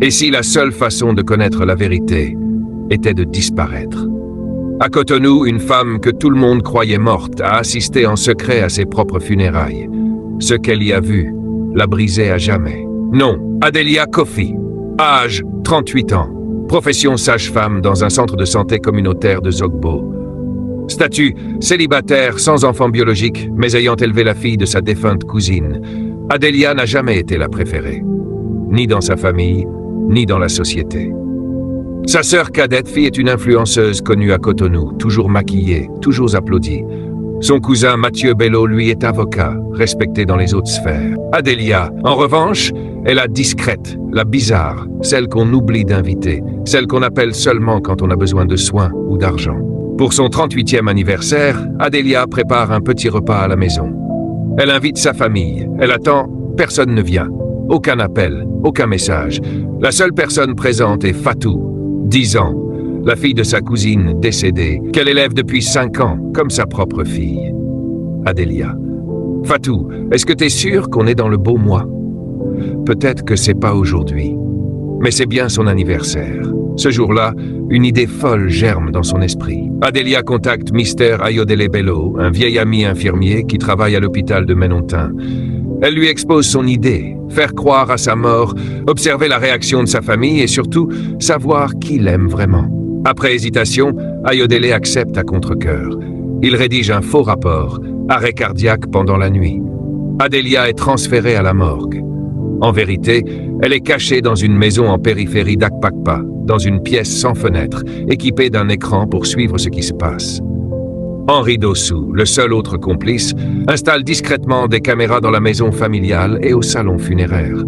Et si la seule façon de connaître la vérité était de disparaître? À Cotonou, une femme que tout le monde croyait morte a assisté en secret à ses propres funérailles. Ce qu'elle y a vu l'a brisée à jamais. Nom, Adelia Kofi. Âge, 38 ans. Profession sage-femme dans un centre de santé communautaire de Zogbo. Statut, célibataire, sans enfant biologique, mais ayant élevé la fille de sa défunte cousine. Adelia n'a jamais été la préférée. Ni dans sa famille, ni dans la société. Sa sœur cadette fille est une influenceuse connue à Cotonou, toujours maquillée, toujours applaudie. Son cousin Mathieu Bello, lui, est avocat, respecté dans les hautes sphères. Adelia, en revanche, est la discrète, la bizarre, celle qu'on oublie d'inviter, celle qu'on appelle seulement quand on a besoin de soins ou d'argent. Pour son 38e anniversaire, Adelia prépare un petit repas à la maison. Elle invite sa famille, elle attend, personne ne vient. Aucun appel, aucun message. La seule personne présente est Fatou, 10 ans, la fille de sa cousine décédée, qu'elle élève depuis 5 ans, comme sa propre fille. Adelia. Fatou, est-ce que t'es sûr qu'on est dans le beau mois? Peut-être que c'est pas aujourd'hui, mais c'est bien son anniversaire. Ce jour-là, une idée folle germe dans son esprit. Adelia contacte Mister Ayodele Bello, un vieil ami infirmier qui travaille à l'hôpital de Menontin. Elle lui expose son idée, faire croire à sa mort, observer la réaction de sa famille et surtout savoir qui l'aime vraiment. Après hésitation, Ayodele accepte à contre-cœur. Il rédige un faux rapport, arrêt cardiaque pendant la nuit. Adelia est transférée à la morgue. En vérité, elle est cachée dans une maison en périphérie d'Akpakpa, dans une pièce sans fenêtre, équipée d'un écran pour suivre ce qui se passe. Henri Dossou, le seul autre complice, installe discrètement des caméras dans la maison familiale et au salon funéraire.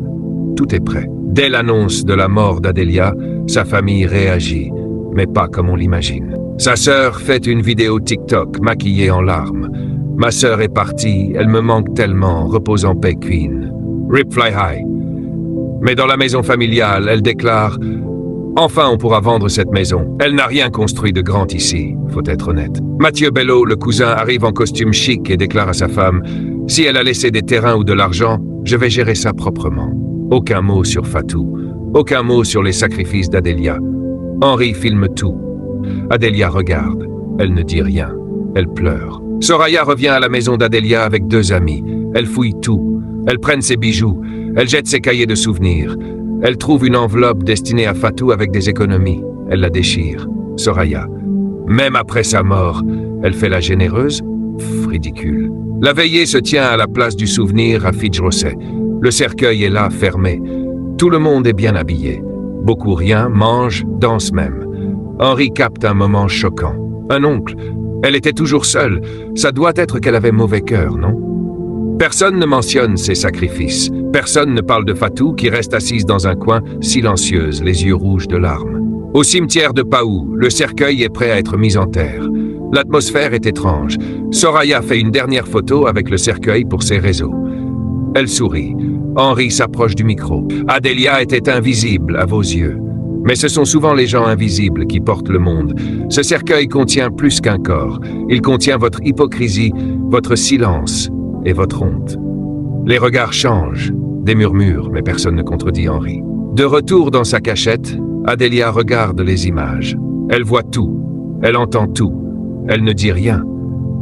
Tout est prêt. Dès l'annonce de la mort d'Adelia, sa famille réagit, mais pas comme on l'imagine. Sa sœur fait une vidéo TikTok maquillée en larmes. « Ma sœur est partie, elle me manque tellement, repose en paix, Queen. Rip Fly High. » Mais dans la maison familiale, elle déclare « Enfin, on pourra vendre cette maison. Elle n'a rien construit de grand ici, faut être honnête. » Mathieu Bello, le cousin, arrive en costume chic et déclare à sa femme « Si elle a laissé des terrains ou de l'argent, je vais gérer ça proprement. » Aucun mot sur Fatou. Aucun mot sur les sacrifices d'Adelia. Henri filme tout. Adelia regarde. Elle ne dit rien. Elle pleure. Soraya revient à la maison d'Adelia avec 2 amis. Elle fouille tout. Elle prenne ses bijoux. Elle jette ses cahiers de souvenirs. Elle trouve une enveloppe destinée à Fatou avec des économies. Elle la déchire. Soraya. Même après sa mort, elle fait la généreuse? Ridicule. La veillée se tient à la place du souvenir à Fidjrosset. Le cercueil est là, fermé. Tout le monde est bien habillé. Beaucoup rien, mangent, dansent même. Henri capte un moment choquant. Un oncle. Elle était toujours seule. Ça doit être qu'elle avait mauvais cœur, non? Personne ne mentionne ses sacrifices. Personne ne parle de Fatou qui reste assise dans un coin, silencieuse, les yeux rouges de larmes. Au cimetière de Paou, le cercueil est prêt à être mis en terre. L'atmosphère est étrange. Soraya fait une dernière photo avec le cercueil pour ses réseaux. Elle sourit. Henri s'approche du micro. Adelia était invisible à vos yeux. Mais ce sont souvent les gens invisibles qui portent le monde. Ce cercueil contient plus qu'un corps. Il contient votre hypocrisie, votre silence et votre honte. Les regards changent, des murmures, mais personne ne contredit Henri. De retour dans sa cachette, Adelia regarde les images. Elle voit tout, elle entend tout, elle ne dit rien.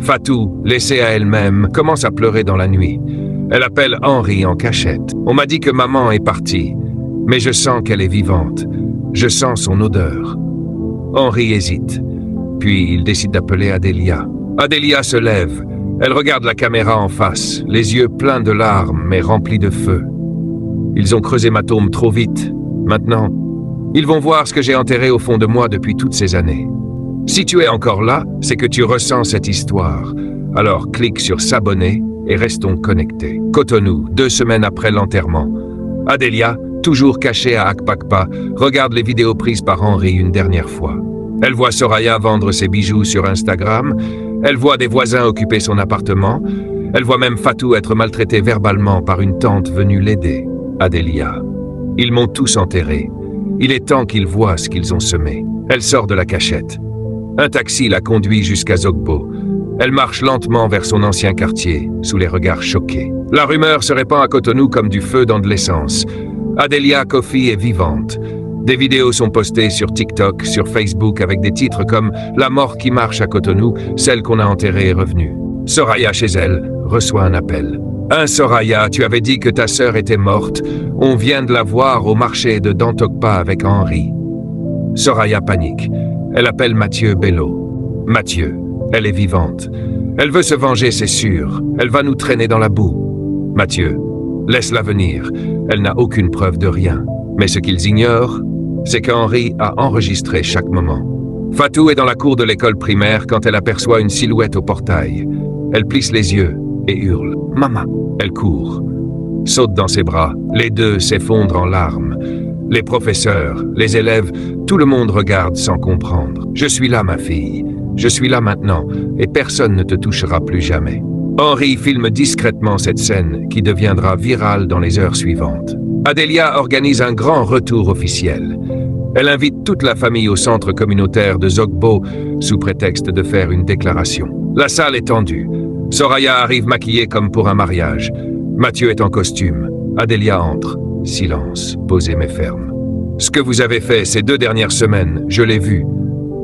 Fatou, laissée à elle-même, commence à pleurer dans la nuit. Elle appelle Henri en cachette. On m'a dit que maman est partie, mais je sens qu'elle est vivante. Je sens son odeur. Henri hésite, puis il décide d'appeler Adelia. Adelia se lève. Elle regarde la caméra en face, les yeux pleins de larmes mais remplis de feu. Ils ont creusé ma tombe trop vite. Maintenant, ils vont voir ce que j'ai enterré au fond de moi depuis toutes ces années. Si tu es encore là, c'est que tu ressens cette histoire. Alors clique sur s'abonner et restons connectés. Cotonou, 2 semaines après l'enterrement. Adelia, toujours cachée à Akpakpa, regarde les vidéos prises par Henri une dernière fois. Elle voit Soraya vendre ses bijoux sur Instagram. Elle voit des voisins occuper son appartement. Elle voit même Fatou être maltraité verbalement par une tante venue l'aider. Adelia. Ils m'ont tous enterré. Il est temps qu'ils voient ce qu'ils ont semé. Elle sort de la cachette. Un taxi la conduit jusqu'à Zogbo. Elle marche lentement vers son ancien quartier, sous les regards choqués. La rumeur se répand à Cotonou comme du feu dans de l'essence. Adelia Kofi est vivante. Des vidéos sont postées sur TikTok, sur Facebook avec des titres comme « La mort qui marche à Cotonou, celle qu'on a enterrée est revenue ». Soraya chez elle reçoit un appel. « Soraya, tu avais dit que ta sœur était morte. On vient de la voir au marché de Dantokpa avec Henri. » Soraya panique. Elle appelle Mathieu Bello. « Mathieu, elle est vivante. Elle veut se venger, c'est sûr. Elle va nous traîner dans la boue. » Mathieu, laisse-la venir. Elle n'a aucune preuve de rien. Mais ce qu'ils ignorent, c'est qu'Henri a enregistré chaque moment. Fatou est dans la cour de l'école primaire quand elle aperçoit une silhouette au portail. Elle plisse les yeux et hurle « Maman !» Elle court, saute dans ses bras. Les deux s'effondrent en larmes. Les professeurs, les élèves, tout le monde regarde sans comprendre. « Je suis là, ma fille. Je suis là maintenant, et personne ne te touchera plus jamais. » Henri filme discrètement cette scène qui deviendra virale dans les heures suivantes. Adelia organise un grand retour officiel. Elle invite toute la famille au centre communautaire de Zogbo sous prétexte de faire une déclaration. La salle est tendue. Soraya arrive maquillée comme pour un mariage. Mathieu est en costume. Adelia entre. Silence, posé mais ferme. « Ce que vous avez fait ces 2 dernières semaines, je l'ai vu.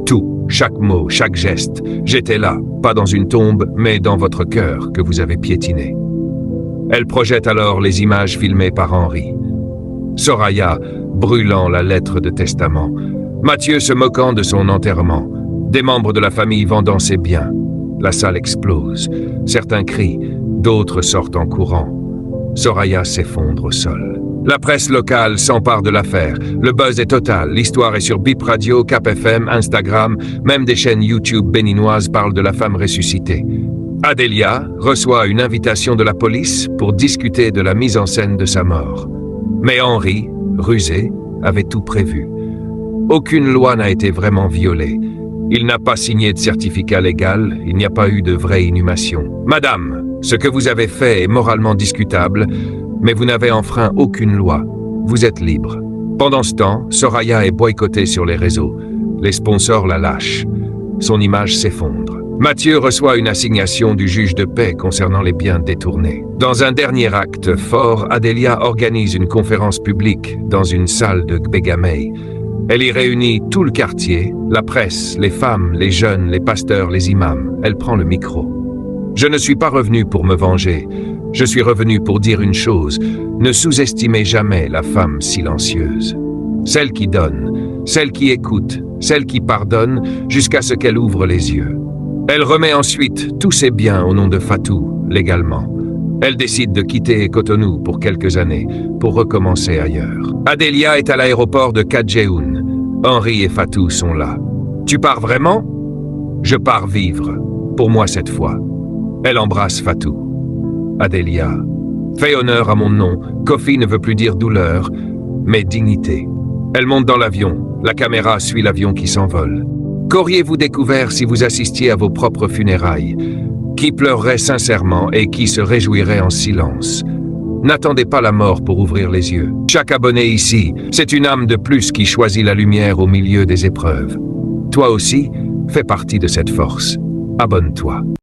Tout, chaque mot, chaque geste. J'étais là, pas dans une tombe, mais dans votre cœur que vous avez piétiné. » Elle projette alors les images filmées par Henri. Soraya, brûlant la lettre de testament. Mathieu se moquant de son enterrement. Des membres de la famille vendant ses biens. La salle explose. Certains crient, d'autres sortent en courant. Soraya s'effondre au sol. La presse locale s'empare de l'affaire. Le buzz est total. L'histoire est sur Bip Radio, Cap FM, Instagram. Même des chaînes YouTube béninoises parlent de la femme ressuscitée. Adelia reçoit une invitation de la police pour discuter de la mise en scène de sa mort. Mais Henri, rusé, avait tout prévu. Aucune loi n'a été vraiment violée. Il n'a pas signé de certificat légal, il n'y a pas eu de vraie inhumation. Madame, ce que vous avez fait est moralement discutable, mais vous n'avez enfreint aucune loi. Vous êtes libre. Pendant ce temps, Soraya est boycottée sur les réseaux. Les sponsors la lâchent. Son image s'effondre. Mathieu reçoit une assignation du juge de paix concernant les biens détournés. Dans un dernier acte fort, Adelia organise une conférence publique dans une salle de Gbegamey. Elle y réunit tout le quartier, la presse, les femmes, les jeunes, les pasteurs, les imams. Elle prend le micro. « Je ne suis pas revenu pour me venger. Je suis revenu pour dire une chose. Ne sous-estimez jamais la femme silencieuse. Celle qui donne, celle qui écoute, celle qui pardonne jusqu'à ce qu'elle ouvre les yeux. » Elle remet ensuite tous ses biens au nom de Fatou, légalement. Elle décide de quitter Cotonou pour quelques années, pour recommencer ailleurs. Adelia est à l'aéroport de Kadjehoun. Henri et Fatou sont là. « Tu pars vraiment ?»« Je pars vivre, pour moi cette fois. » Elle embrasse Fatou. Adelia. « Fais honneur à mon nom. Kofi ne veut plus dire douleur, mais dignité. » Elle monte dans l'avion. La caméra suit l'avion qui s'envole. Qu'auriez-vous découvert si vous assistiez à vos propres funérailles? Qui pleurerait sincèrement et qui se réjouirait en silence? N'attendez pas la mort pour ouvrir les yeux. Chaque abonné ici, c'est une âme de plus qui choisit la lumière au milieu des épreuves. Toi aussi, fais partie de cette force. Abonne-toi.